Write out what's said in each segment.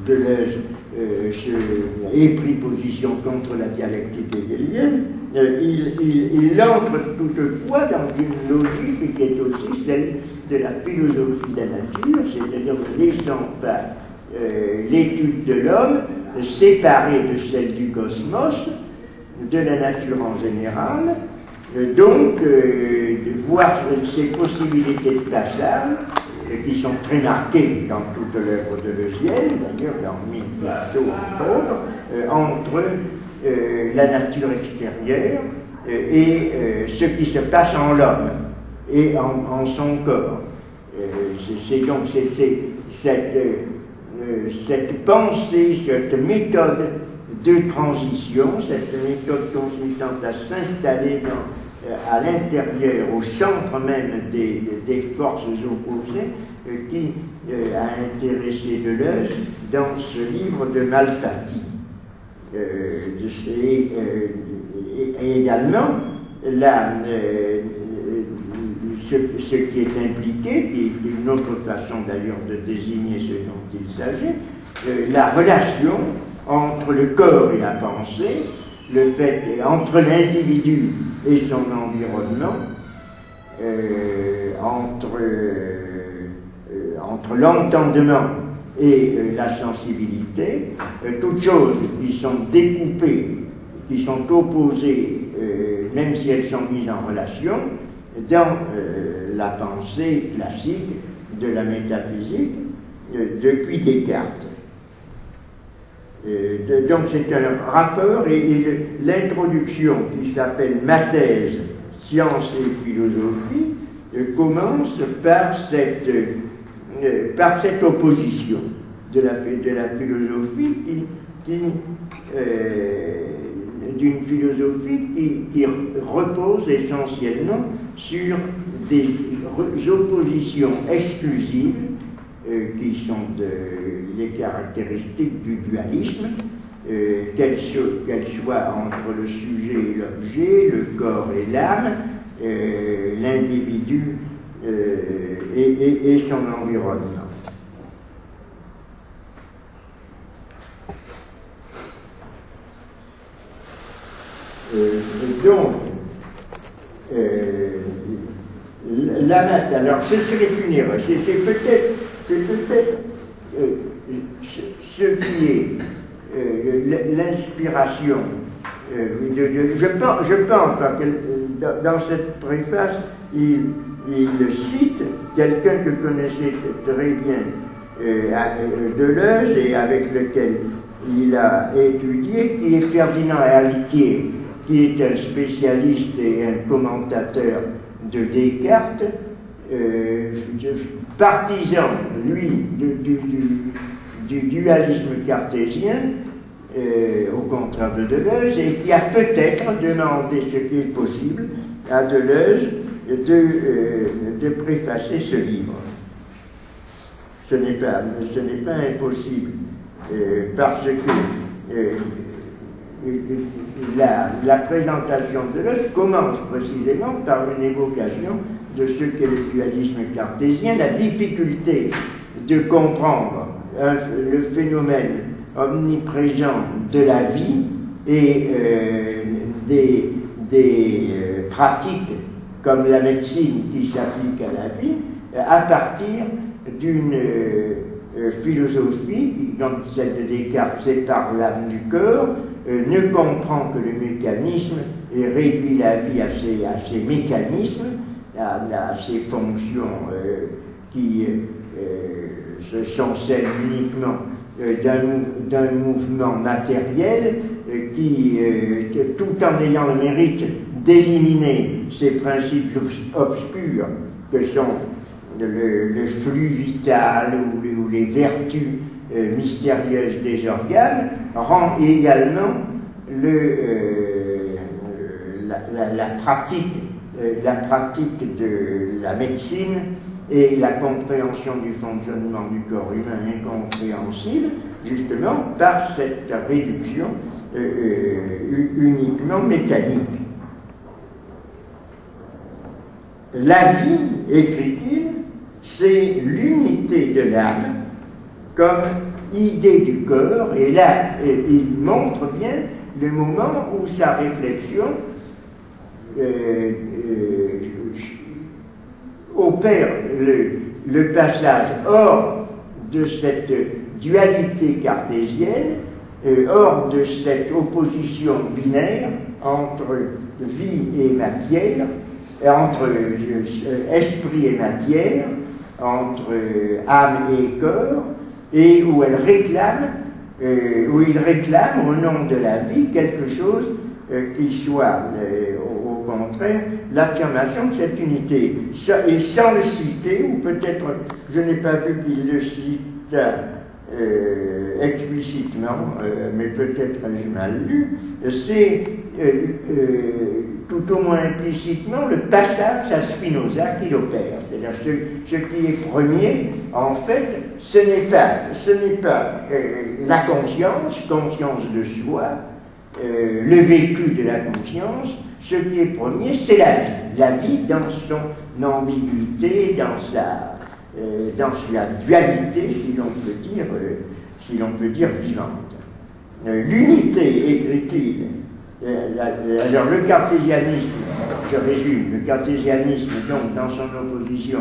Deleuze ait pris position contre la dialectique hegelienne, il entre toutefois dans une logique qui est aussi celle de la philosophie de la nature, c'est-à-dire ne laissant pas l'étude de l'homme séparée de celle du cosmos, de la nature en général, donc de voir ces possibilités de passage qui sont très marquées dans toute l'œuvre deleuzienne, d'ailleurs dans Mille Plateaux entre autres, entre la nature extérieure et ce qui se passe en l'homme et en son corps. C'est donc cette pensée, cette méthode de transition, cette méthode consistant à s'installer à l'intérieur, au centre même des forces opposées, qui a intéressé Deleuze dans ce livre de Malfatti. Et également, ce qui est impliqué, qui est une autre façon d'ailleurs de désigner ce dont il s'agit, la relation entre le corps et la pensée, le fait entre l'individu et son environnement, entre l'entendement et la sensibilité, toutes choses qui sont découpées, qui sont opposées, même si elles sont mises en relation, dans la pensée classique de la métaphysique depuis Descartes. Donc c'est un rapport et l'introduction qui s'appelle Ma thèse, science et philosophie commence par cette opposition de la philosophie d'une philosophie qui repose essentiellement sur des oppositions exclusives qui sont les caractéristiques du dualisme, qu'elles soient entre le sujet et l'objet, le corps et l'âme, l'individu et son environnement. Donc, alors ce serait une erreur, c'est peut-être ce qui est l'inspiration je pense parce que dans cette préface il cite quelqu'un que connaissait très bien Deleuze et avec lequel il a étudié, qui est Ferdinand Alquier, qui est un spécialiste et un commentateur de Descartes, partisan, lui, du dualisme cartésien, au contraire de Deleuze, et qui a peut-être demandé ce qui est possible à Deleuze de préfacer ce livre. Ce n'est pas impossible, parce que la présentation de Deleuze commence précisément par une évocation de ce qu'est le dualisme cartésien, la difficulté de comprendre le phénomène omniprésent de la vie et des pratiques comme la médecine qui s'applique à la vie à partir d'une philosophie qui, comme celle de Descartes, sépare l'âme du corps, ne comprend que le mécanisme et réduit la vie à ses mécanismes, à ses fonctions qui sont celles uniquement d'un mouvement matériel qui, tout en ayant le mérite d'éliminer ces principes obscurs que sont le flux vital ou les vertus mystérieuses des organes, rend également la pratique de la médecine et la compréhension du fonctionnement du corps humain incompréhensible, justement par cette réduction uniquement mécanique. La vie, écrit-il, c'est l'unité de l'âme comme idée du corps, et là, il montre bien le moment où sa réflexion opère le passage hors de cette dualité cartésienne, hors de cette opposition binaire entre vie et matière, entre esprit et matière, entre âme et corps, et où il réclame au nom de la vie quelque chose qui soit, au contraire, l'affirmation de cette unité. Et sans le citer, ou peut-être, je n'ai pas vu qu'il le cite explicitement, mais peut-être ai-je mal lu, c'est tout au moins implicitement le passage à Spinoza qui l'opère. C'est-à-dire ce qui est premier, en fait, ce n'est pas la conscience de soi, le vécu de la conscience. Ce qui est premier, c'est la vie dans son ambiguïté, dans la dualité, si l'on peut dire vivante. L'unité, écrit-il, alors le cartésianisme, je résume, le cartésianisme donc dans son opposition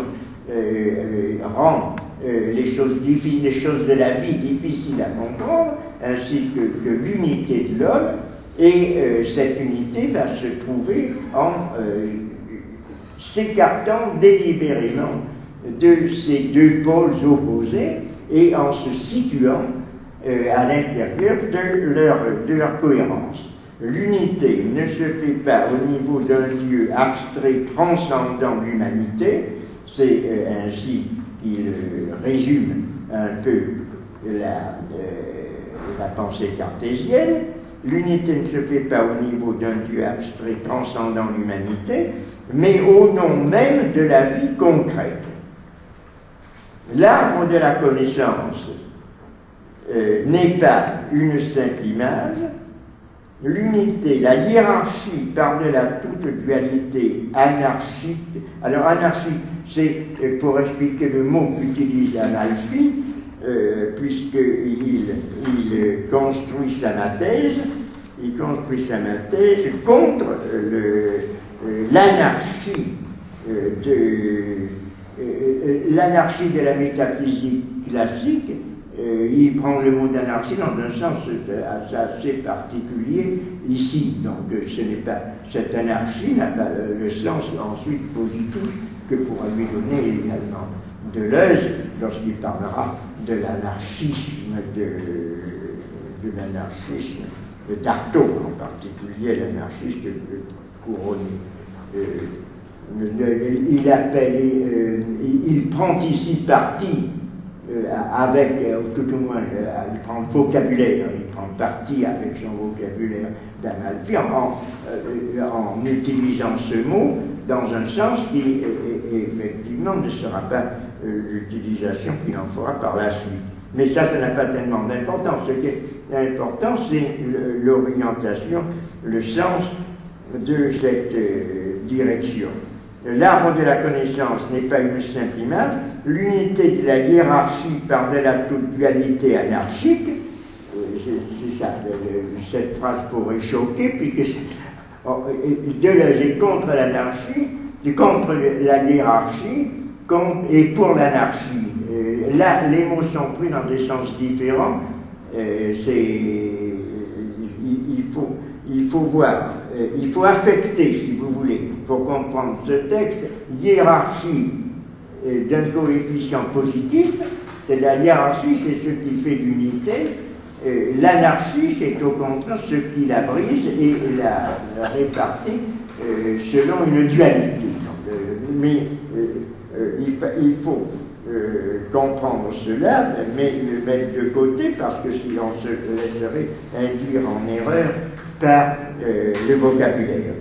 rend les choses de la vie difficiles à comprendre, ainsi que l'unité de l'homme, et cette unité va se trouver en s'écartant délibérément de ces deux pôles opposés et en se situant à l'intérieur de leur cohérence. L'unité ne se fait pas au niveau d'un Dieu abstrait transcendant l'humanité, c'est ainsi qu'il résume un peu la pensée cartésienne. L'unité ne se fait pas au niveau d'un Dieu abstrait transcendant l'humanité, mais au nom même de la vie concrète. L'arbre de la connaissance n'est pas une simple image. L'unité, la hiérarchie par-delà toute dualité anarchique. Alors anarchique, c'est pour expliquer le mot qu'utilise Amalfi, puisqu'il construit sa mathèse, contre l'anarchie de la métaphysique classique. Il prend le mot d'anarchie dans un sens assez particulier ici. Donc cette anarchie n'a pas le sens ensuite positif que pourra lui donner également Deleuze lorsqu'il parlera de l'anarchisme d'Artaud, en particulier l'anarchiste Couronné. Il prend ici parti avec, tout au moins, il prend le vocabulaire, il prend parti avec son vocabulaire d'Amalfi en utilisant ce mot dans un sens qui, effectivement, ne sera pas l'utilisation qu'il en fera par la suite. Mais ça n'a pas tellement d'importance. Ce qui est important, c'est l'orientation, le sens de cette direction. L'arbre de la connaissance n'est pas une simple image. L'unité de la hiérarchie par-delà toute dualité anarchique, c'est ça, cette phrase pourrait choquer, puisque Deleuze est contre l'anarchie, contre la hiérarchie, et pour l'anarchie. Là, les mots sont pris dans des sens différents. Il faut voir, il faut affecter, si vous voulez, pour comprendre ce texte, hiérarchie d'un coefficient positif. C'est la hiérarchie, c'est ce qui fait l'unité. L'anarchie, c'est au contraire ce qui la brise et la répartit selon une dualité. Mais il faut comprendre cela, mais le mettre de côté, parce que si on se laisserait induire en erreur par le vocabulaire.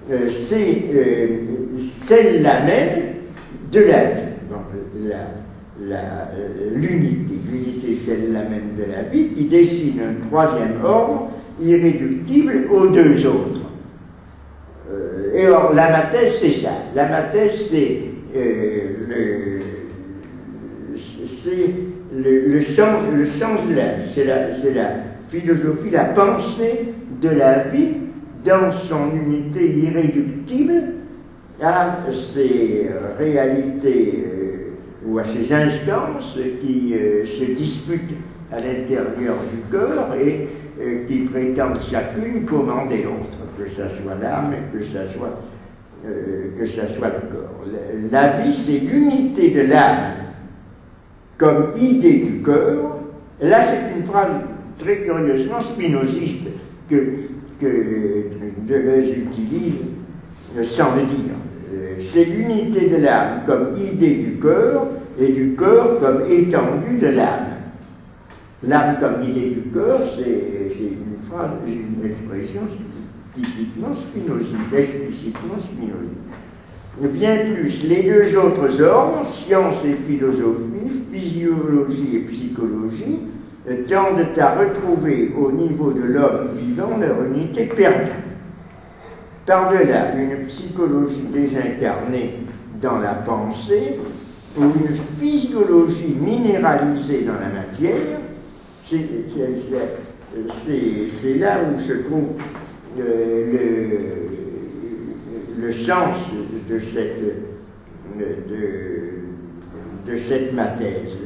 C'est celle-là même de la vie, l'unité. L'unité, celle-là même de la vie, qui dessine un troisième ordre irréductible aux deux autres. Et or, la mathèse, c'est ça. La mathèse, c'est le sens de la vie. C'est la philosophie, la pensée de la vie dans son unité irréductible à ses réalités ou à ses instances qui se disputent à l'intérieur du corps et qui prétendent chacune commander l'autre, que ce soit l'âme, que ce soit le corps. La vie, c'est l'unité de l'âme comme idée du corps. Là, c'est une phrase très curieusement spinoziste que Deleuze utilise sans le dire. C'est l'unité de l'âme comme idée du corps et du corps comme étendue de l'âme. L'âme comme idée du corps, c'est une phrase, une expression typiquement spinoziste, explicitement spinoziste. Bien plus, les deux autres ordres, science et philosophie, physiologie et psychologie, tendent à retrouver au niveau de l'homme vivant leur unité perdue. Par-delà une psychologie désincarnée dans la pensée ou une physiologie minéralisée dans la matière, c'est là où se trouve le sens de cette mathèse,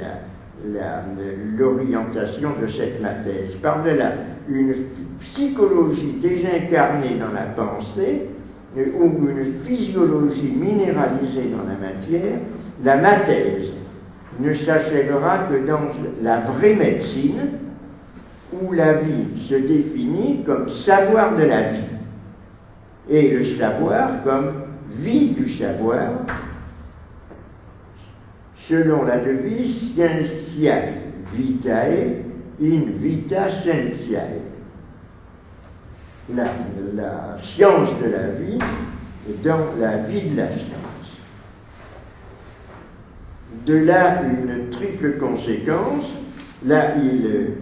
l'orientation de cette mathèse. Par-delà une psychologie désincarnée dans la pensée ou une physiologie minéralisée dans la matière, la mathèse ne s'achèvera que dans la vraie médecine où la vie se définit comme savoir de la vie et le savoir comme vie du savoir selon la devise scientiae, vitae in vita scientiae. La science de la vie dans la vie de la science. De là une triple conséquence. Là, il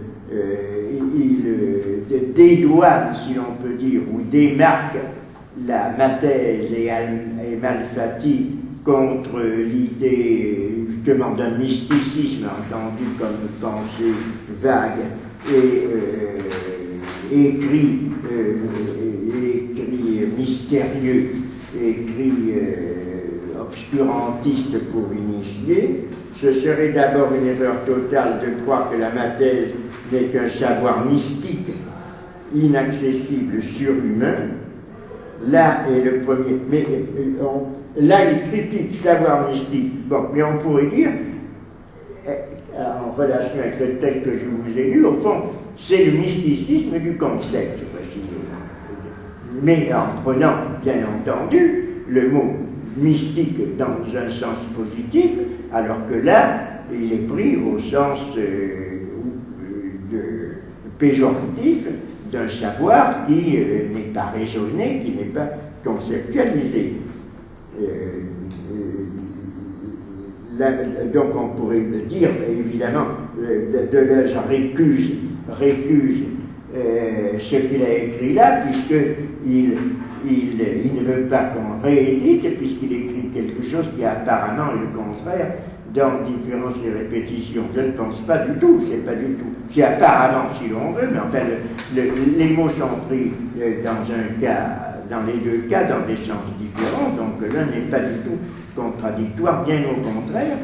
dédouane, si l'on peut dire, ou démarque la mathèse et Malfatti contre l'idée justement d'un mysticisme entendu comme pensée vague et écrit mystérieux, écrit obscurantiste pour initier. Ce serait d'abord une erreur totale de croire que la mathèse n'est qu'un savoir mystique, inaccessible, surhumain. Là est le premier. Mais là, il critique savoir mystique. Bon, mais on pourrait dire, en relation avec le texte que je vous ai lu, au fond, c'est le mysticisme du concept, précisément. Mais en prenant, bien entendu, le mot mystique dans un sens positif, alors que là, il est pris au sens péjoratif d'un savoir qui n'est pas raisonné, qui n'est pas conceptualisé. Donc on pourrait le dire, évidemment, Deleuze récuse ce qu'il a écrit là, puisqu'il ne veut pas qu'on réédite, puisqu'il écrit quelque chose qui apparemment est le contraire dans Différence et répétition. Je ne pense pas du tout, c'est pas du tout. C'est apparemment, si l'on veut, mais enfin, les mots sont pris dans les deux cas, dans des sens différents, donc l'un n'est pas du tout contradictoire, bien au contraire,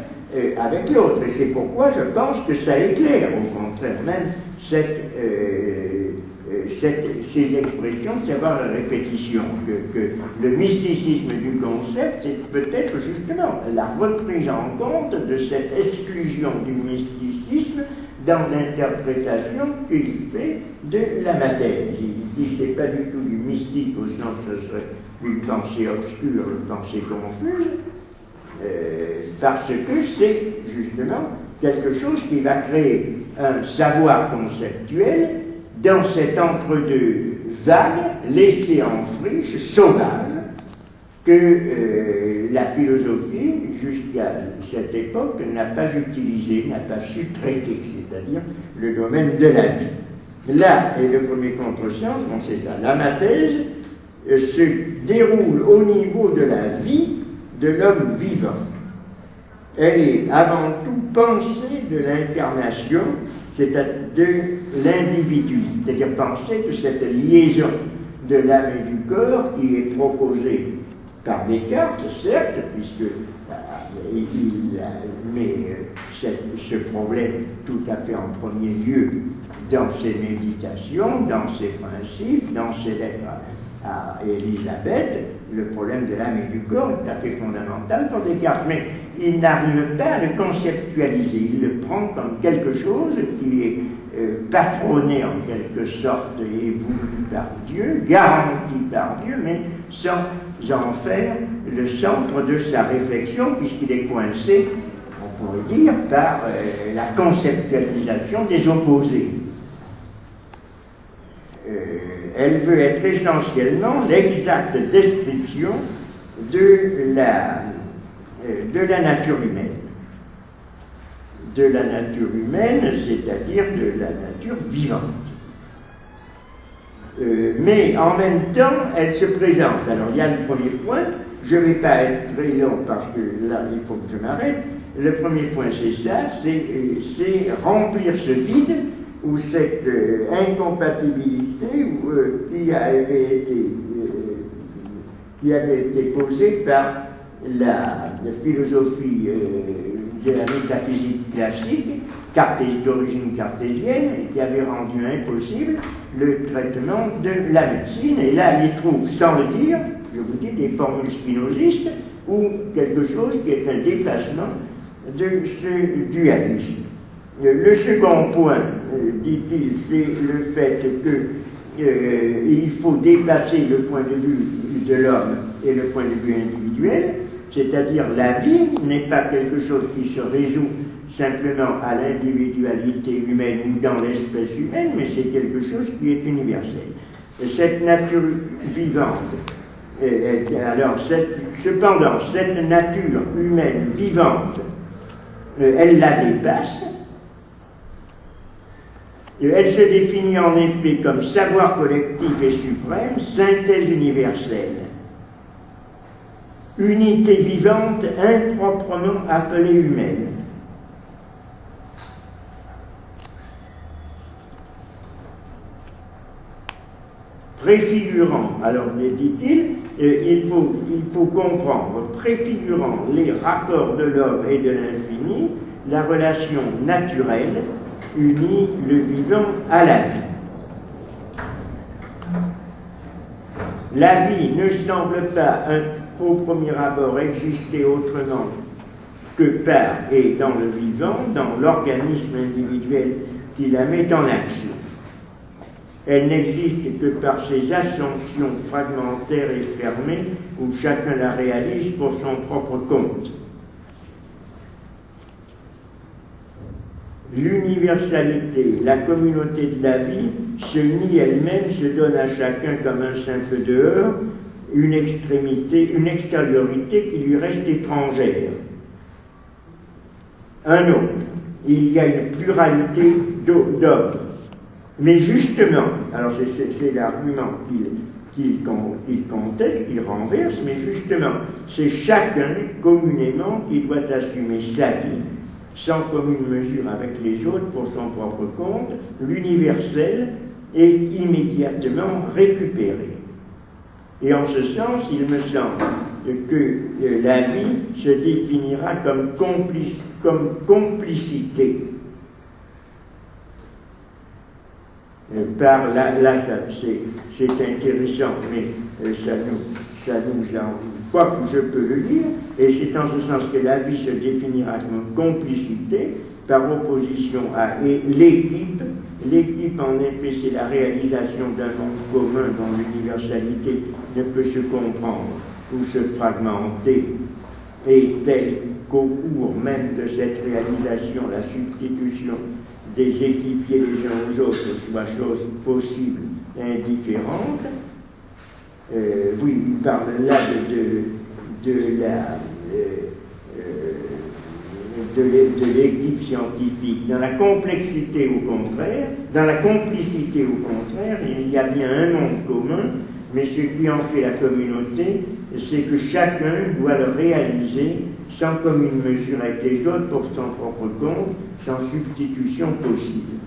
avec l'autre. Et c'est pourquoi je pense que ça éclaire, au contraire, même ces expressions de savoir la répétition, que le mysticisme du concept, c'est peut-être justement la reprise en compte de cette exclusion du mysticisme dans l'interprétation qu'il fait de la matière. Il dit que ce n'est pas du tout du mystique au sens que ce serait une pensée obscure, une pensée confuse, parce que c'est justement quelque chose qui va créer un savoir conceptuel dans cet entre-deux vague, laissé en friche, sauvage, que la philosophie, jusqu'à cette époque, n'a pas utilisé, n'a pas su traiter, c'est-à-dire le domaine de la vie. Là est le premier contresens, bon c'est ça, la mathèse se déroule au niveau de la vie de l'homme vivant. elle est avant tout pensée de l'incarnation, c'est-à-dire de l'individu, c'est-à-dire pensée de cette liaison de l'âme et du corps qui est proposée par Descartes, certes, puisque il met ce problème tout à fait en premier lieu dans ses méditations, dans ses principes, dans ses lettres à Élisabeth. Le problème de l'âme et du corps est tout à fait fondamental pour Descartes, mais il n'arrive pas à le conceptualiser, il le prend comme quelque chose qui est patronné en quelque sorte et voulu par Dieu, garanti par Dieu, mais sans en faire le centre de sa réflexion, puisqu'il est coincé, on pourrait dire, par la conceptualisation des opposés. Elle veut être essentiellement l'exacte description de la nature humaine. De la nature humaine, c'est-à-dire de la nature vivante. Mais en même temps, elle se présente. Alors, il y a le premier point, je ne vais pas être très long parce que là, il faut que je m'arrête. Le premier point, c'est ça, c'est remplir ce vide ou cette incompatibilité qui avait été posée par la philosophie de la métaphysique classique, d'origine cartésienne, et qui avait rendu impossible le traitement de la médecine. Et là, elle y trouve, sans le dire, je vous dis, des formules spinozistes ou quelque chose qui est un déplacement de ce dualisme. Le second point, dit-il, c'est le fait qu'il faut dépasser le point de vue de l'homme et le point de vue individuel, c'est-à-dire la vie n'est pas quelque chose qui se résout simplement à l'individualité humaine ou dans l'espèce humaine, mais c'est quelque chose qui est universel. Et cette nature vivante, cependant, cette nature humaine vivante, elle la dépasse. Elle se définit en effet comme savoir collectif et suprême, synthèse universelle. Unité vivante improprement appelée humaine. Préfigurant, alors dit-il, il faut comprendre, préfigurant les rapports de l'homme et de l'infini, la relation naturelle unit le vivant à la vie. La vie ne semble pas, au premier abord, exister autrement que par et dans le vivant, dans l'organisme individuel qui la met en action. Elle n'existe que par ses assumptions fragmentaires et fermées, où chacun la réalise pour son propre compte. L'universalité, la communauté de la vie, se nie elle-même, se donne à chacun comme un simple dehors, une extrémité, une extériorité qui lui reste étrangère. Un autre, il y a une pluralité d'hommes. Mais justement, alors c'est l'argument qu'il conteste, qu'il renverse, mais justement, c'est chacun communément qui doit assumer sa vie, sans commune mesure avec les autres pour son propre compte. L'universel est immédiatement récupéré. Et en ce sens, il me semble que la vie se définira comme complicité. Par là c'est intéressant, mais ça nous en... Quoi que je peux le lire, et c'est en ce sens que la vie se définira comme complicité par opposition à l'équipe. L'équipe, en effet, c'est la réalisation d'un monde commun dont l'universalité ne peut se comprendre ou se fragmenter, et tel qu'au cours même de cette réalisation, la substitution des équipiers les uns aux autres soit chose possible et indifférente. Oui, il parle là de l'équipe scientifique. Dans la complexité au contraire, dans la complicité au contraire, il y a bien un monde commun, mais ce qui en fait la communauté, c'est que chacun doit le réaliser sans commune mesure avec les autres pour son propre compte, sans substitution possible.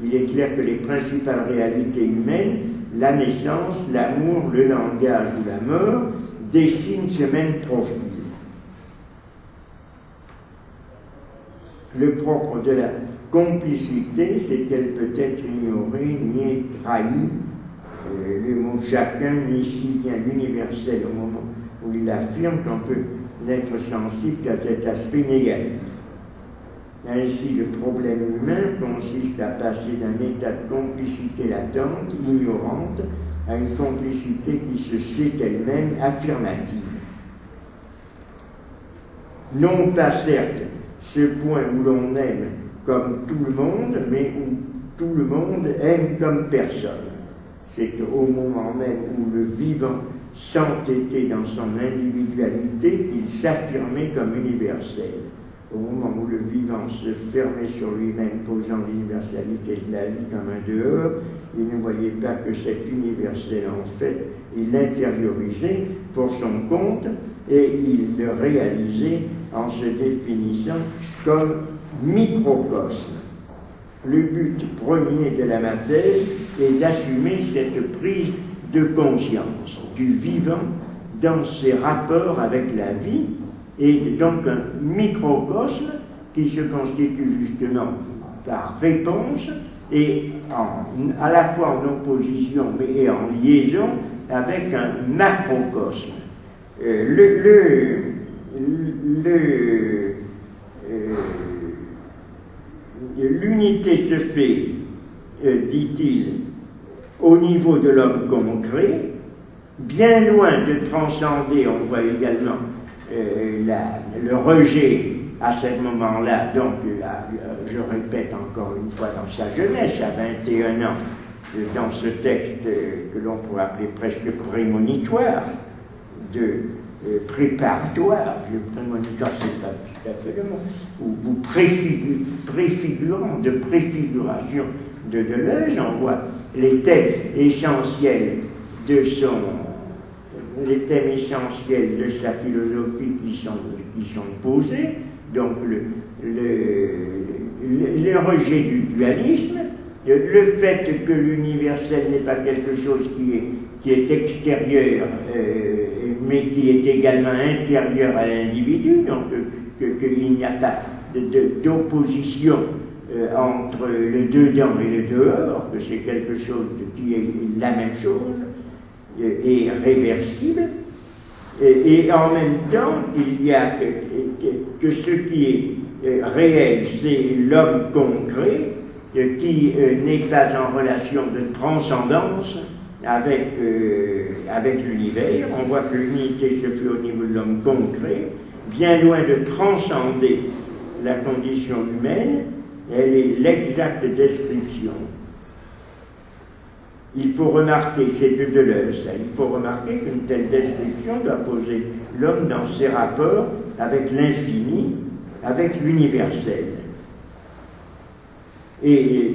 Il est clair que les principales réalités humaines, la naissance, l'amour, le langage ou la mort, dessinent ce même profil. Le propre de la complicité, c'est qu'elle peut être ignorée ni trahie. Le mot chacun nie si bien l'universel au moment où il affirme qu'on peut n'être sensible qu'à cet aspect négatif. Ainsi, le problème humain consiste à passer d'un état de complicité latente, ignorante, à une complicité qui se sait elle-même affirmative. Non pas certes ce point où l'on aime comme tout le monde, mais où tout le monde aime comme personne. C'est au moment même où le vivant s'entêtait dans son individualité qu'il s'affirmait comme universel. Au moment où le vivant se fermait sur lui-même, posant l'universalité de la vie comme un dehors, il ne voyait pas que cet universel, en fait, il l'intériorisait pour son compte et il le réalisait en se définissant comme microcosme. Le but premier de la matière est d'assumer cette prise de conscience du vivant dans ses rapports avec la vie, et donc un microcosme qui se constitue justement par réponse et à la fois en opposition mais et en liaison avec un macrocosme. L'unité se fait, dit-il, au niveau de l'homme concret, bien loin de transcender, on voit également le rejet à ce moment-là, donc je répète encore une fois dans sa jeunesse, à 21 ans, dans ce texte que l'on pourrait appeler presque prémonitoire, préparatoire, prémonitoire c'est pas tout à fait le mot, ou préfigurant, de préfiguration de Deleuze, on voit les thèmes essentiels de sa philosophie qui sont posés, donc le rejet du dualisme, le fait que l'universel n'est pas quelque chose qui est extérieur, mais qui est également intérieur à l'individu, donc qu'il n'y a pas d'opposition entre le dedans et le dehors, que c'est quelque chose qui est la même chose, et réversible, et en même temps qu'il y a que ce qui est réel, c'est l'homme concret, qui n'est pas en relation de transcendance avec l'univers. On voit que l'unité se fait au niveau de l'homme concret, bien loin de transcender la condition humaine, elle est l'exacte description. Il faut remarquer, c'est de Deleuze, il faut remarquer qu'une telle description doit poser l'homme dans ses rapports avec l'infini, avec l'universel. Et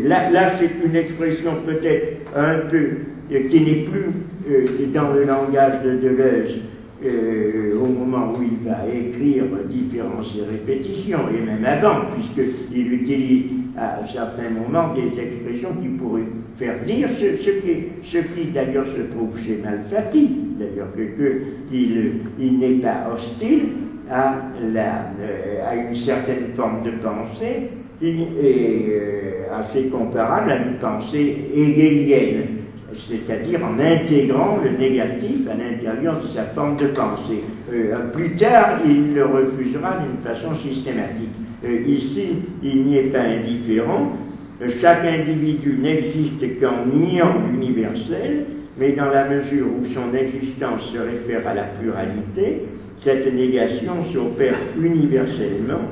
là c'est une expression peut-être un peu, qui n'est plus dans le langage de Deleuze, au moment où il va écrire différences et répétitions, et même avant, puisqu'il utilise à certains moments des expressions qui pourraient faire dire ce qui d'ailleurs se trouve chez Malfatti, d'ailleurs qu'il n'est pas hostile à une certaine forme de pensée qui est assez comparable à une pensée hegelienne, c'est-à-dire en intégrant le négatif à l'intérieur de sa forme de pensée. Plus tard, il le refusera d'une façon systématique. Ici, il n'y est pas indifférent. Chaque individu n'existe qu'en niant l'universel, mais dans la mesure où son existence se réfère à la pluralité, cette négation s'opère universellement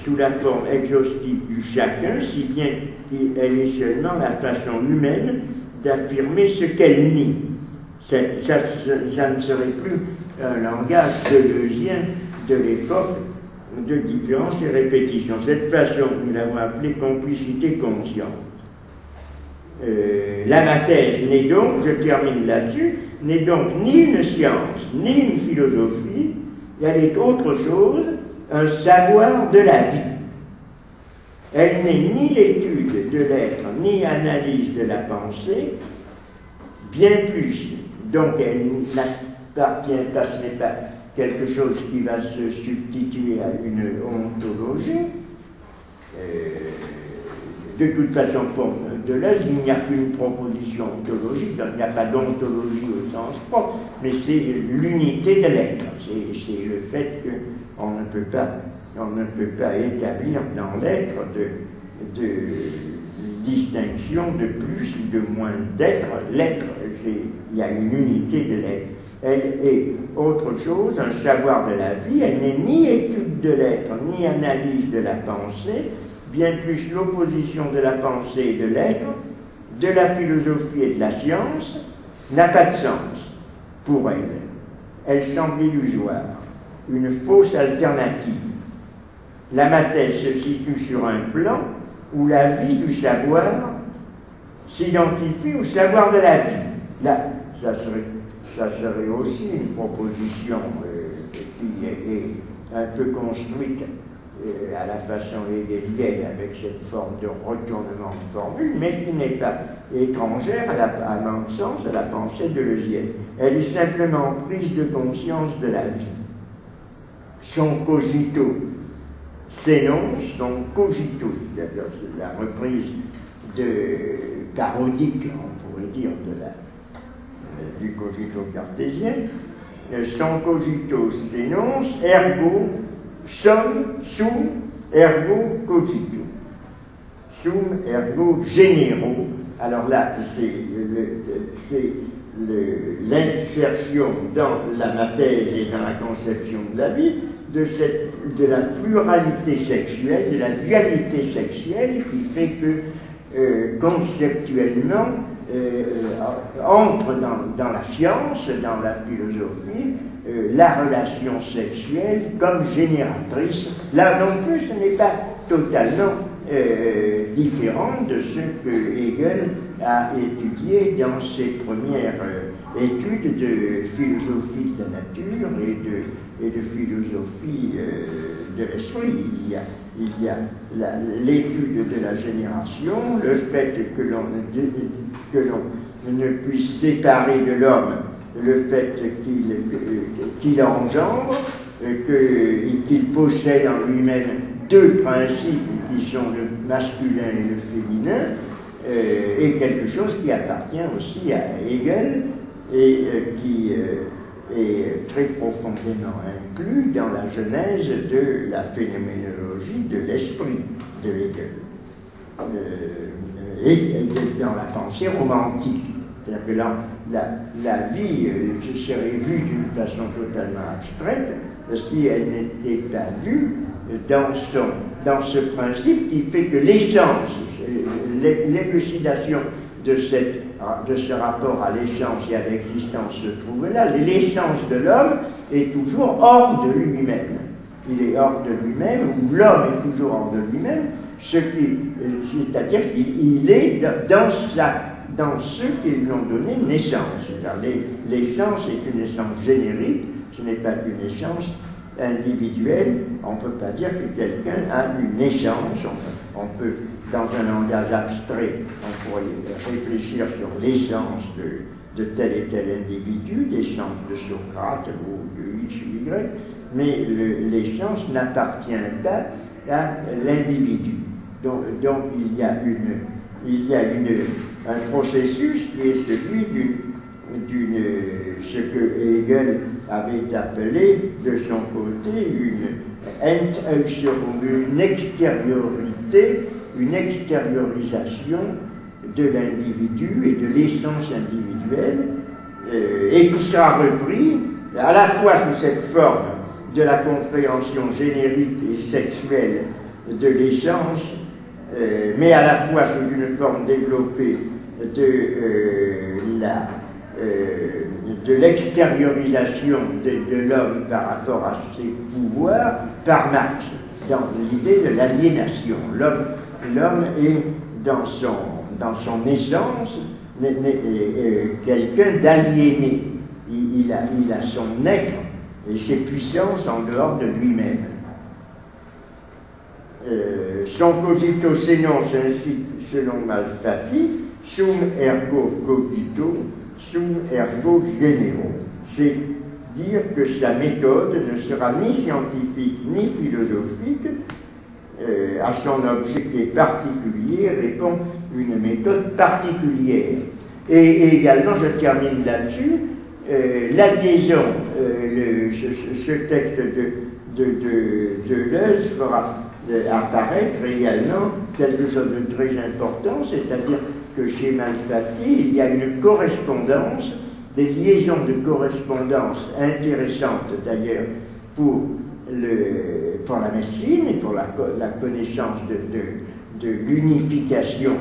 sous la forme exhaustive du chacun, si bien qu'elle est seulement la façon humaine d'affirmer ce qu'elle nie. Ça ne serait plus un langage deleuzien de l'époque de différence et répétition. Cette façon, nous l'avons appelée complicité consciente. L'anathèse n'est donc, je termine là-dessus, n'est donc ni une science, ni une philosophie, Elle est autre chose, un savoir de la vie. Elle n'est ni l'étude de l'être, ni analyse de la pensée, bien plus. Donc elle n'appartient pas, ce n'est pas quelque chose qui va se substituer à une ontologie. De toute façon, pour Deleuze, il n'y a qu'une proposition ontologique, donc il n'y a pas d'ontologie au sens propre, mais c'est l'unité de l'être. C'est le fait qu'on ne peut pas établir dans l'être de distinction de plus ou de moins d'être. L'être, il y a une unité de l'être. Elle est autre chose, un savoir de la vie. Elle n'est ni étude de l'être, ni analyse de la pensée, bien plus l'opposition de la pensée et de l'être, de la philosophie et de la science, n'a pas de sens pour elle. Elle semble illusoire, une fausse alternative. La matière se situe sur un plan où la vie du savoir s'identifie au savoir de la vie. Là, ça serait aussi une proposition qui est un peu construite à la façon hegelienne avec cette forme de retournement de formule, mais qui n'est pas étrangère, à mon sens, à la pensée deleuzienne. Elle est simplement prise de conscience de la vie. Son cogito s'énonce, son cogito, c'est-à-dire la reprise parodique, on pourrait dire, du cogito cartésien. Son cogito s'énonce, ergo sum, ergo cogito. Sum, ergo généraux. Alors là, c'est l'insertion dans la matière et dans la conception de la vie de la pluralité sexuelle, de la dualité sexuelle qui fait que conceptuellement entre dans la science, dans la philosophie, la relation sexuelle comme génératrice. Là non plus, ce n'est pas totalement différent de ce que Hegel a étudié dans ses premières études de philosophie de la nature et de philosophie de l'esprit. Il y a l'étude de la génération, le fait que l'on ne puisse séparer de l'homme le fait qu'il engendre, qu'il possède en lui-même deux principes qui sont le masculin et le féminin, est quelque chose qui appartient aussi à Hegel et qui est très profondément inclus dans la genèse de la phénoménologie de l'esprit de Hegel et dans la pensée romantique. C'est-à-dire que la vie serait vue d'une façon totalement abstraite si elle n'était pas vue dans ce principe qui fait que l'essence, l'élucidation de ce rapport à l'essence et à l'existence se trouve là. L'essence de l'homme est toujours hors de lui-même. Il est hors de lui-même, ou l'homme est toujours hors de lui-même, c'est-à-dire qu'il est dans ceux qui lui ont donné naissance. L'essence est une essence générique, ce n'est pas une essence individuelle. On ne peut pas dire que quelqu'un a une essence. On peut, dans un langage abstrait, on pourrait réfléchir sur l'essence de tel et tel individu, l'essence de Socrate ou de X ou Y, mais l'essence n'appartient pas à l'individu. Donc il y a un processus qui est celui ce que Hegel avait appelé de son côté une extériorité, une extériorisation de l'individu et de l'essence individuelle, et qui sera repris à la fois sous cette forme de la compréhension générique et sexuelle de l'essence, mais à la fois sous une forme développée de l'extériorisation de l'homme par rapport à ses pouvoirs par Marx, dans l'idée de l'aliénation. L'homme est dans son essence quelqu'un d'aliéné. Il a son être et ses puissances en dehors de lui-même. Son cogito s'énonce ainsi selon Malfatti, sum ergo cogito, sum ergo genero. C'est dire que sa méthode ne sera ni scientifique ni philosophique, à son objet qui est particulier répond une méthode particulière. Et également, je termine là-dessus, la liaison, ce texte de Deleuze fera apparaître également quelque chose de très important, c'est-à-dire que chez Malfatti, il y a une correspondance, des liaisons de correspondance intéressantes d'ailleurs pour la médecine et pour la connaissance de l'unification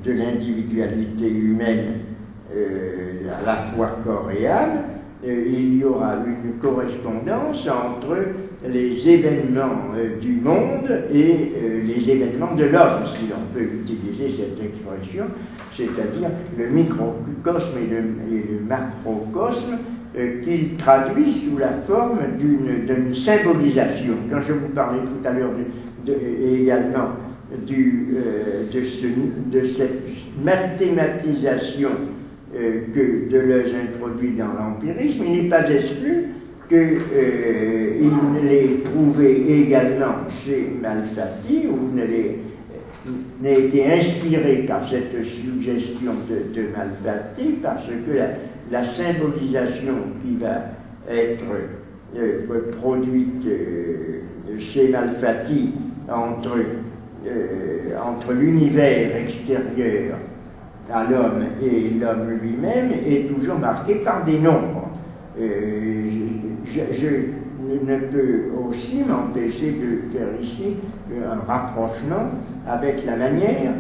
de l'individualité humaine à la fois corps et âme. Il y aura une correspondance entre les événements du monde et les événements de l'homme, si l'on peut utiliser cette expression, c'est-à-dire le microcosme et le macrocosme qu'il traduit sous la forme d'une symbolisation. Quand je vous parlais tout à l'heure également de cette mathématisation que Deleuze introduit dans l'empirisme, il n'est pas exclu qu'il l'ait trouvé également chez Malfatti, ou n'ait été inspiré par cette suggestion de Malfatti, parce que la symbolisation qui va être produite chez Malfatti entre l'univers extérieur à l'homme et l'homme lui-même est toujours marqué par des nombres. Je ne peux aussi m'empêcher de faire ici un rapprochement avec la manière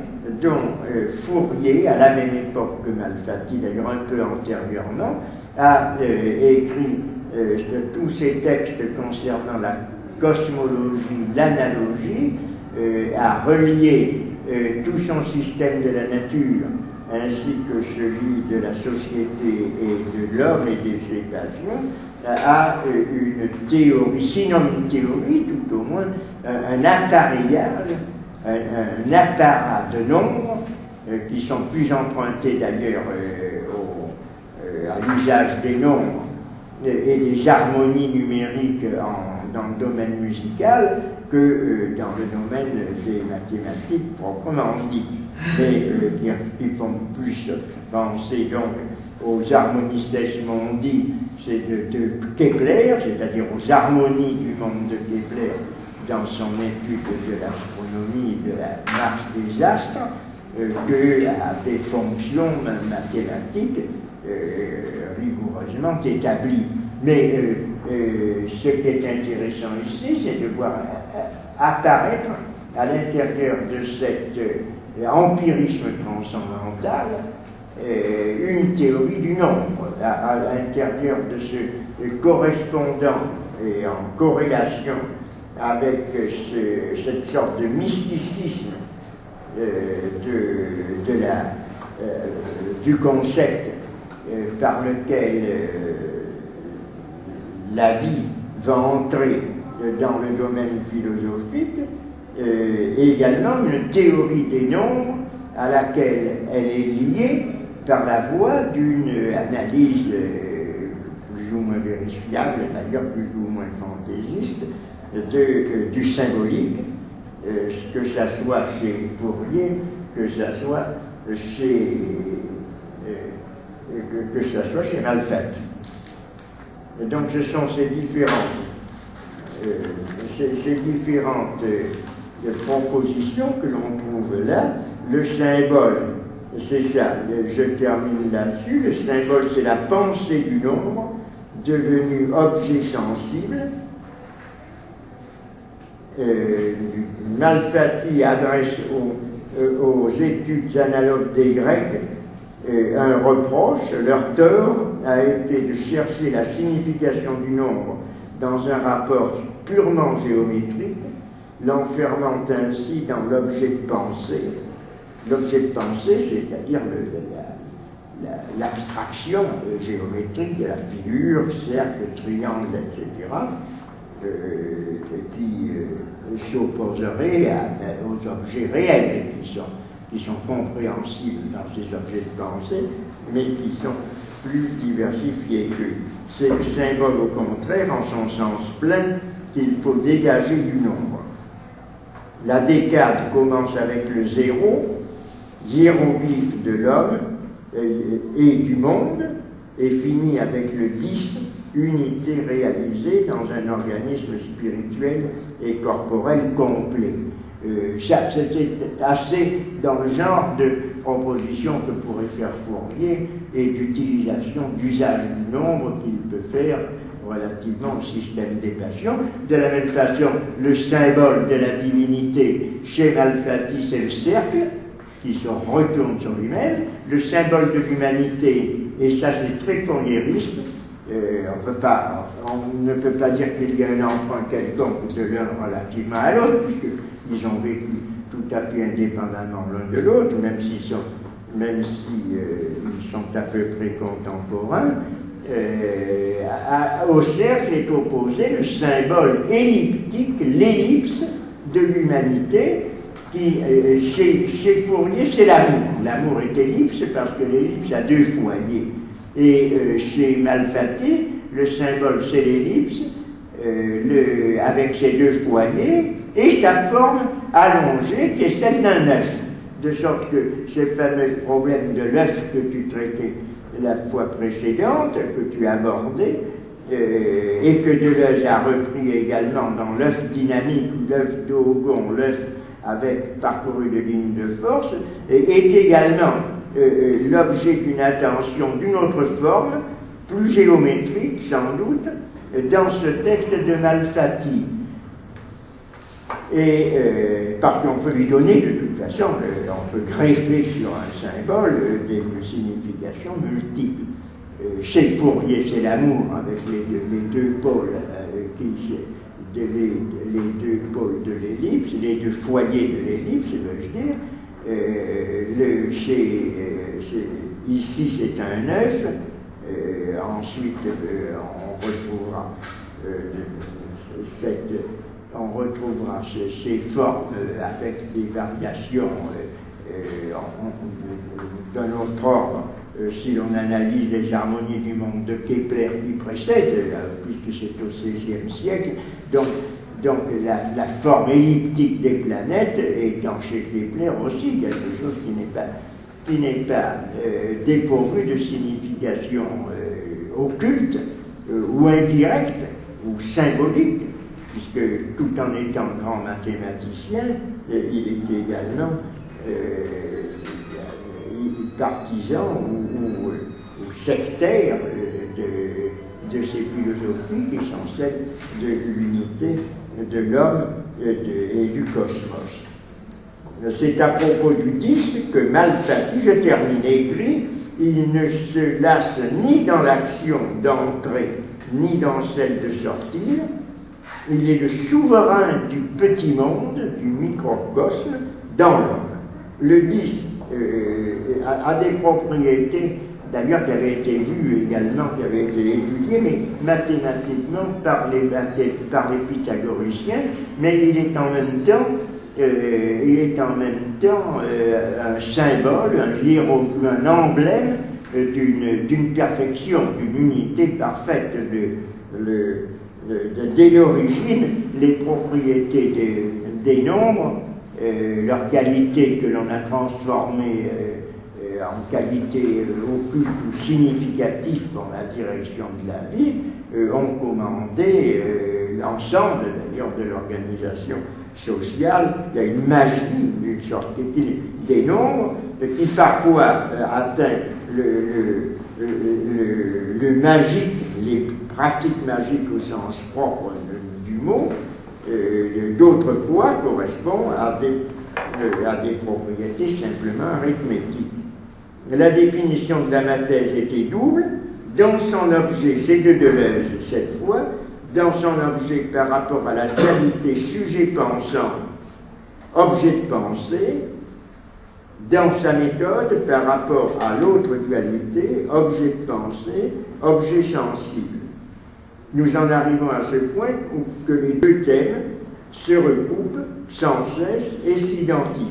dont Fourier, à la même époque que Malfatti, d'ailleurs un peu antérieurement, a écrit tous ces textes concernant la cosmologie, l'analogie, a relié tout son système de la nature ainsi que celui de la société et de l'homme et des équations, à une théorie, sinon une théorie, tout au moins un appareillage, un apparat de nombres qui sont plus empruntés d'ailleurs à l'usage des nombres et des harmonies numériques dans le domaine musical que dans le domaine des mathématiques proprement dit, mais qui font plus penser donc aux harmonistes mondi, c'est de Kepler, c'est-à-dire aux harmonies du monde de Kepler dans son étude de l'astronomie et de la marche des astres, que à des fonctions mathématiques rigoureusement établies. Mais ce qui est intéressant ici, c'est de voir apparaître à l'intérieur de cet empirisme transcendantal une théorie du nombre, à l'intérieur de ce correspondant et en corrélation avec cette sorte de mysticisme du concept par lequel la vie va entrer dans le domaine philosophique, et également une théorie des nombres à laquelle elle est liée par la voie d'une analyse plus ou moins vérifiable, d'ailleurs plus ou moins fantaisiste, du symbolique, que ça soit chez Fourier, que ça soit chez Malfatti. Et donc ce sont ces différentes propositions que l'on trouve là. Le symbole, c'est ça, je termine là-dessus, le symbole c'est la pensée du nombre devenu objet sensible. Malfatti adresse aux études analogues des Grecs un reproche. Leur tort a été de chercher la signification du nombre dans un rapport purement géométrique, l'enfermant ainsi dans l'objet de pensée. L'objet de pensée, c'est-à-dire l'abstraction géométrique de la figure, cercle, triangle, etc., qui s'opposerait aux objets réels, qui sont compréhensibles dans ces objets de pensée, mais qui sont plus diversifiés qu'eux. C'est le symbole, au contraire, en son sens plein, qu'il faut dégager du nombre. La décade commence avec le 0, hiéroglyphe de l'homme et du monde, et finit avec le 10, unité réalisée dans un organisme spirituel et corporel complet. C'était assez dans le genre de proposition que pourrait faire Fourier et d'utilisation, d'usage du nombre qu'il peut faire relativement au système des passions. De la même façon, le symbole de la divinité chez Malfatti, c'est le cercle qui se retourne sur lui-même. Le symbole de l'humanité, et ça c'est très fouriériste, on ne peut pas dire qu'il y a un emprunt quelconque de l'un relativement à l'autre, puisqu'ils ont vécu tout à fait indépendamment l'un de l'autre, même s'ils sont à peu près contemporains. Au cercle est opposé le symbole elliptique, l'ellipse de l'humanité, qui, chez Fourier, c'est l'amour. L'amour est ellipse parce que l'ellipse a deux foyers. Et chez Malfatti, le symbole c'est l'ellipse, avec ses deux foyers, et sa forme allongée qui est celle d'un œuf. De sorte que ces fameux problèmes de l'œuf que tu traitais la fois précédente, que tu abordais, et que Deleuze a repris également dans l'œuf dynamique, l'œuf d'Ogon, l'œuf avec parcouru de lignes de force, est également l'objet d'une attention d'une autre forme, plus géométrique sans doute, dans ce texte de Malfatti. Et parce qu'on peut lui donner de toute façon, on peut greffer sur un symbole des significations multiples. Chez Fourier, c'est l'amour avec les deux pôles, les deux pôles de l'ellipse, les deux foyers de l'ellipse, veux-je dire. Ici, c'est un œuf. Ensuite, on retrouvera ces formes avec des variations d'un autre ordre si l'on analyse les harmonies du monde de Kepler qui précède, puisque c'est au XVIe siècle. Donc la forme elliptique des planètes étant chez Kepler aussi quelque chose qui n'est pas dépourvu de signification occulte ou indirecte ou symbolique, puisque tout en étant grand mathématicien, il était également partisan ou sectaire de ces philosophies qui sont celles de l'unité de l'homme et du cosmos. C'est à propos du 10 que Malfatti, je termine, écrit: il ne se lasse ni dans l'action d'entrer, ni dans celle de sortir. Il est le souverain du petit monde, du microcosme, dans l'homme. Le 10 a des propriétés, d'ailleurs, qui avaient été vues également, qui avaient été étudiées, mais mathématiquement par les pythagoriciens, mais il est en même temps, un symbole, un emblème d'une perfection, d'une unité parfaite. Dès l'origine, les propriétés des nombres, leur qualité que l'on a transformée en qualité occulte ou significative dans la direction de la vie, ont commandé l'ensemble d'ailleurs de l'organisation sociale. Il y a une magie, d'une sorte, des nombres qui parfois atteint le magique, les pratiques magiques au sens propre du mot, d'autres fois correspond à des propriétés simplement arithmétiques. La définition de la mathèse était double. Dans son objet, c'est de Deleuze cette fois, dans son objet par rapport à la qualité sujet pensant, objet de pensée, dans sa méthode par rapport à l'autre dualité, objet de pensée, objet sensible. Nous en arrivons à ce point où que les deux thèmes se recoupent sans cesse et s'identifient.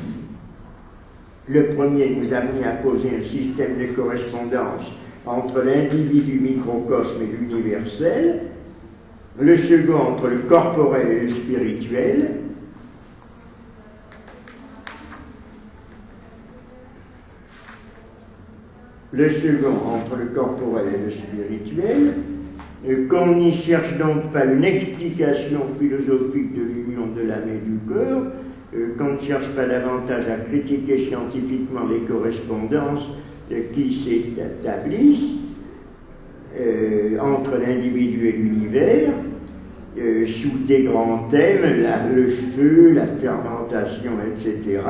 Le premier nous a amené à poser un système de correspondance entre l'individu microcosme et l'universel, le second entre le corporel et le spirituel, le second entre le corporel et le spirituel, qu'on n'y cherche donc pas une explication philosophique de l'union de l'âme et du corps, qu'on ne cherche pas davantage à critiquer scientifiquement les correspondances qui s'établissent entre l'individu et l'univers, sous des grands thèmes, le feu, la fermentation, etc.,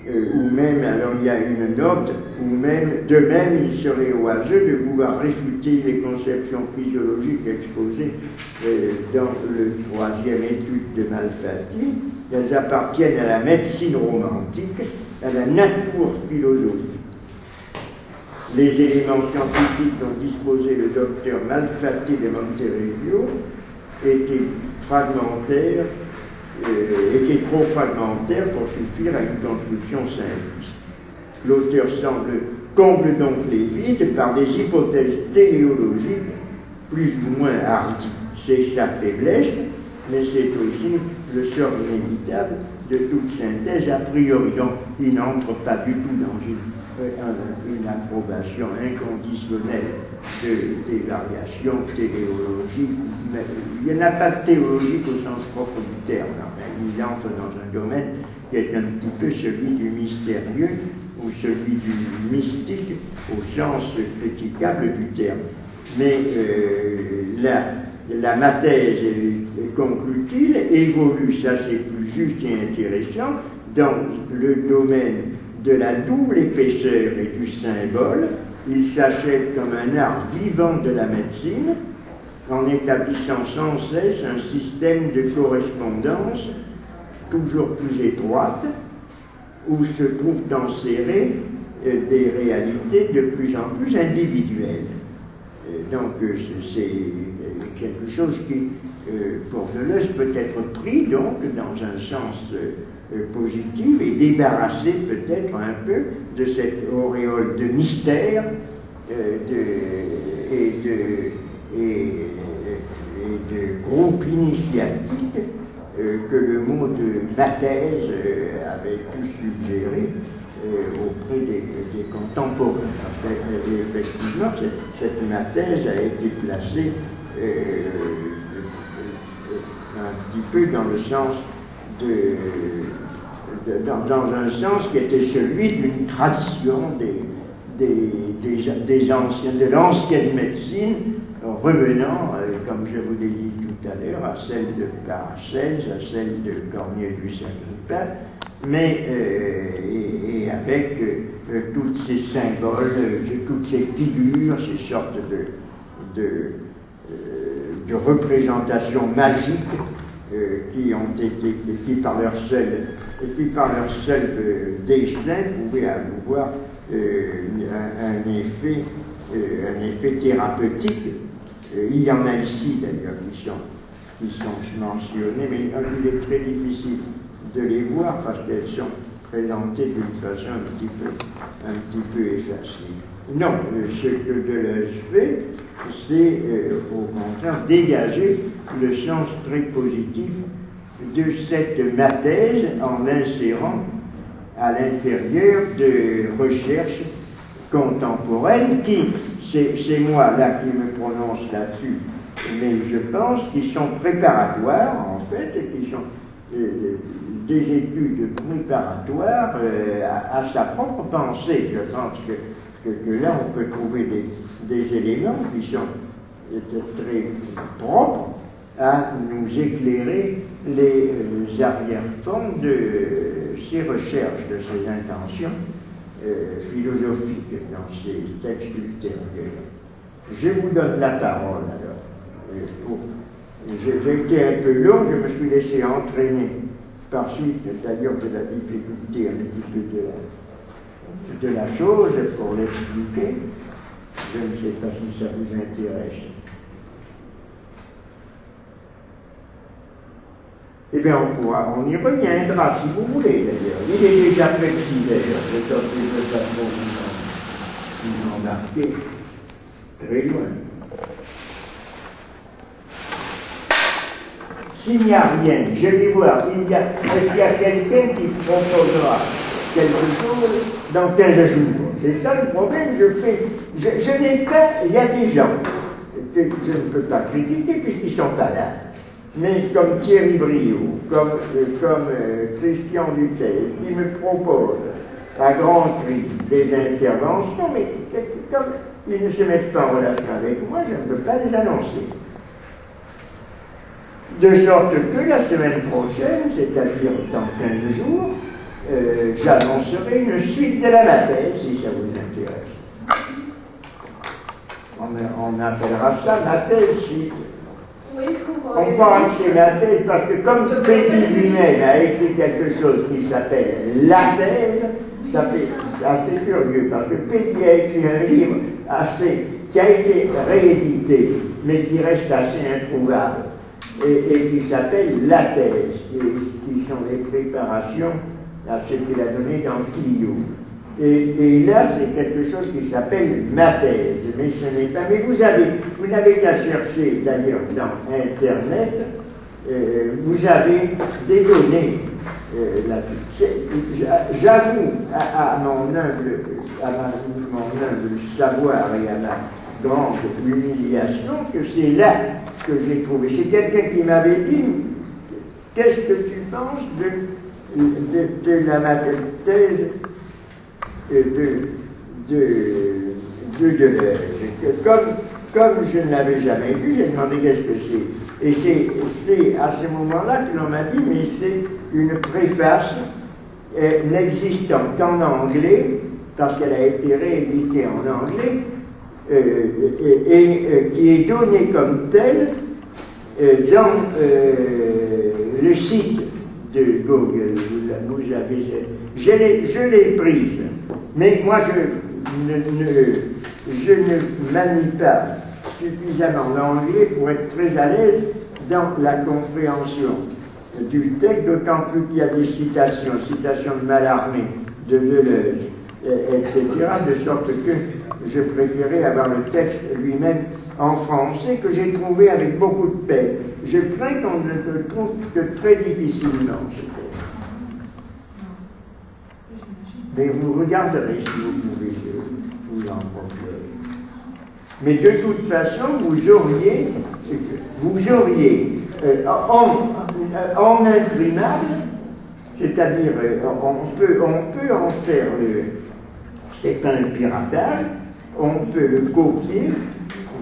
ou même, alors il y a une note, ou même, de même, il serait oiseux de vouloir réfuter les conceptions physiologiques exposées dans le troisième étude de Malfatti. Elles appartiennent à la médecine romantique, à la nature philosophique. Les éléments scientifiques dont disposait le docteur Malfatti de Montevideo étaient fragmentaires, étaient trop fragmentaires pour suffire à une construction simpliste. L'auteur comble donc les vides par des hypothèses téléologiques plus ou moins hardies. C'est sa faiblesse, mais c'est aussi le sort inévitable de toute synthèse a priori. Donc il n'entre pas du tout dans une approbation inconditionnelle des variations téléologiques. Il n'y en a pas de théologique au sens propre du terme. Enfin, il entre dans un domaine qui est un petit peu celui du mystérieux ou celui du mystique au sens critiquable du terme. Mais la mathèse, conclut-il, évolue, ça c'est plus juste et intéressant, dans le domaine de la double épaisseur et du symbole. Il s'achève comme un art vivant de la médecine, en établissant sans cesse un système de correspondance toujours plus étroite, où se trouvent enserrées des réalités de plus en plus individuelles. Donc c'est quelque chose qui, pour Deleuze, peut être pris donc dans un sens positif et débarrassé peut-être un peu de cette auréole de mystère et de groupe initiatique que le mot de mathèse avait pu suggérer auprès des contemporains. Et effectivement, cette mathèse a été placée un petit peu dans le sens dans un sens qui était celui d'une tradition des anciens, de l'ancienne médecine, revenant, comme je vous l'ai dit tout à l'heure, à celle de Paracelse, à celle de Cornelius Agrippa, mais et avec tous ces symboles, toutes ces figures, ces sortes de représentations magiques qui ont été, qui par leur seul dessin pouvaient avoir un effet thérapeutique. Il y en a ici d'ailleurs qui sont mentionnés, mais il est très difficile de les voir parce qu'elles sont présentées d'une façon un petit peu effacée. Non, ce que Deleuze fait, c'est au contraire dégager le sens très positif de cette mathèse en l'insérant à l'intérieur de recherches contemporaines qui, c'est moi là qui me prononce là-dessus, mais je pense qu'ils sont préparatoires en fait, et qui sont des études préparatoires à sa propre pensée. Je pense que là on peut trouver des éléments qui sont très propres à nous éclairer les arrière-fonds de ces recherches, de ces intentions philosophiques dans ces textes ultérieurs. Je vous donne la parole alors. J'ai été un peu long, je me suis laissé entraîner par suite d'ailleurs de la difficulté un petit peu de la chose pour l'expliquer. Je ne sais pas si ça vous intéresse. Eh bien, on y reviendra si vous voulez d'ailleurs. Il est déjà précis d'ailleurs, de sorte que je ne veux pas trop vous embarquer très loin. S'il n'y a rien, je vais voir, est-ce qu'il y a quelqu'un qui proposera quelque chose dans 15 jours? C'est ça le problème, je n'ai pas, il y a des gens que je ne peux pas critiquer puisqu'ils ne sont pas là. Mais comme Thierry Briot, comme Christian Dutel, qui me proposent à grand cri des interventions, mais comme ils ne se mettent pas en relation avec moi, je ne peux pas les annoncer. De sorte que la semaine prochaine, c'est-à-dire dans 15 jours, j'annoncerai une suite de la Mathèse, si ça vous intéresse. On appellera ça Mathèse suite. Oui, on croit que c'est la thèse, parce que comme Pédi lui-même a écrit quelque chose qui s'appelle La Thèse, ça fait assez curieux, parce que Pédi a écrit un livre qui a été réédité, mais qui reste assez introuvable, et qui s'appelle La Thèse, qui sont les préparations à ce qu'il a donné dans Clio. Et là, c'est quelque chose qui s'appelle ma thèse, mais ce n'est pas. Mais vous n'avez qu'à chercher, d'ailleurs, dans Internet, vous avez des données j'avoue à mon humble savoir et à ma grande humiliation que c'est là que j'ai trouvé. C'est quelqu'un qui m'avait dit « Qu'est-ce que tu penses de la thèse de Deleuze ?» Comme je ne l'avais jamais vu, j'ai demandé qu'est-ce que c'est. Et c'est à ce moment-là que l'on m'a dit, mais c'est une préface n'existant qu'en anglais, parce qu'elle a été rééditée en anglais, et qui est donnée comme telle dans le site de Google. Vous avez, je l'ai prise, mais moi je ne manie pas suffisamment l'anglais pour être très à l'aise dans la compréhension du texte, d'autant plus qu'il y a des citations de Mallarmé, de Deleuze, etc., de sorte que je préférais avoir le texte lui-même en français, que j'ai trouvé avec beaucoup de peine. Je crains qu'on ne le trouve que très difficilement, ce texte. Mais vous regarderez si vous pouvez vous en procurer. Mais de toute façon, vous auriez en imprimable, c'est-à-dire on peut en faire c'est pas un piratage, on peut le copier,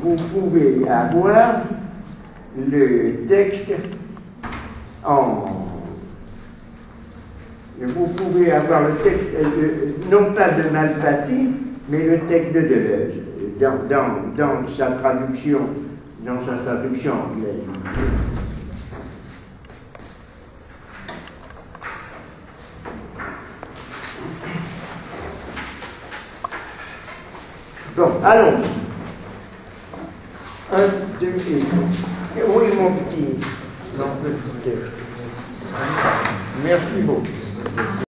vous pouvez avoir le texte vous pouvez avoir le texte, non pas de Malfatti, mais le texte de Deleuze, dans sa traduction anglaise. Bon, allons. 1, 2, et 3. Oui, mon petit texte. Merci beaucoup.